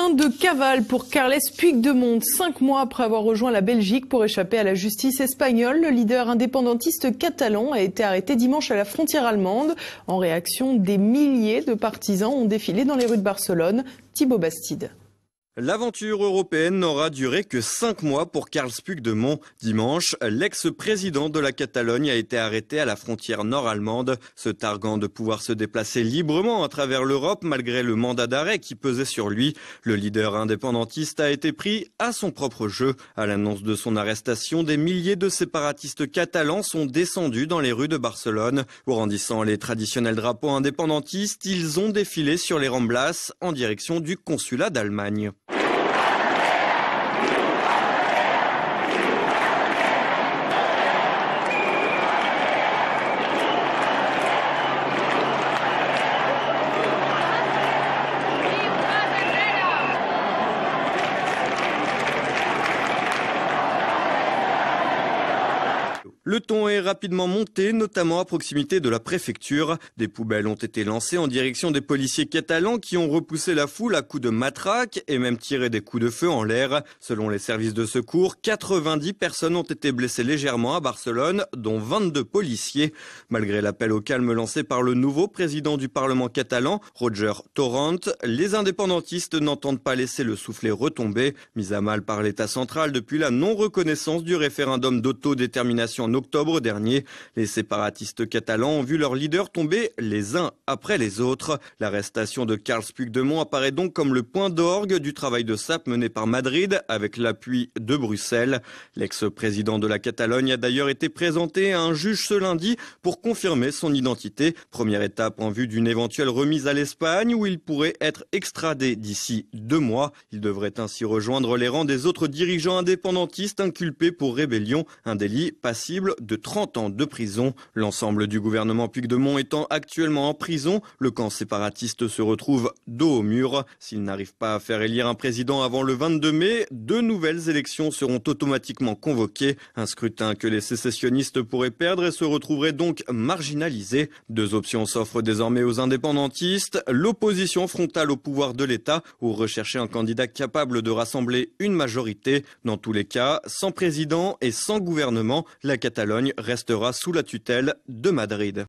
Fin de cavale pour Carles Puigdemont. 5 mois après avoir rejoint la Belgique pour échapper à la justice espagnole, le leader indépendantiste catalan a été arrêté dimanche à la frontière allemande. En réaction, des milliers de partisans ont défilé dans les rues de Barcelone. Thibaut Bastide. L'aventure européenne n'aura duré que 5 mois pour Carles Puigdemont. Dimanche, l'ex-président de la Catalogne a été arrêté à la frontière nord-allemande, se targuant de pouvoir se déplacer librement à travers l'Europe malgré le mandat d'arrêt qui pesait sur lui. Le leader indépendantiste a été pris à son propre jeu. À l'annonce de son arrestation, des milliers de séparatistes catalans sont descendus dans les rues de Barcelone. Brandissant les traditionnels drapeaux indépendantistes, ils ont défilé sur les Ramblas en direction du consulat d'Allemagne. Le ton est rapidement monté, notamment à proximité de la préfecture. Des poubelles ont été lancées en direction des policiers catalans qui ont repoussé la foule à coups de matraque et même tiré des coups de feu en l'air. Selon les services de secours, 90 personnes ont été blessées légèrement à Barcelone, dont 22 policiers. Malgré l'appel au calme lancé par le nouveau président du Parlement catalan, Roger Torrent, les indépendantistes n'entendent pas laisser le soufflet retomber. Mis à mal par l'État central depuis la non-reconnaissance du référendum d'autodétermination en octobre dernier, les séparatistes catalans ont vu leurs leaders tomber les uns après les autres. L'arrestation de Carles Puigdemont apparaît donc comme le point d'orgue du travail de sape mené par Madrid avec l'appui de Bruxelles. L'ex-président de la Catalogne a d'ailleurs été présenté à un juge ce lundi pour confirmer son identité. Première étape en vue d'une éventuelle remise à l'Espagne où il pourrait être extradé d'ici 2 mois. Il devrait ainsi rejoindre les rangs des autres dirigeants indépendantistes inculpés pour rébellion, un délit passible de 30 ans de prison. L'ensemble du gouvernement Puigdemont étant actuellement en prison, le camp séparatiste se retrouve dos au mur. S'il n'arrive pas à faire élire un président avant le 22 mai, 2 nouvelles élections seront automatiquement convoquées. Un scrutin que les sécessionnistes pourraient perdre et se retrouveraient donc marginalisés. 2 options s'offrent désormais aux indépendantistes. L'opposition frontale au pouvoir de l'État ou rechercher un candidat capable de rassembler une majorité. Dans tous les cas, sans président et sans gouvernement, la Catalogne restera sous la tutelle de Madrid.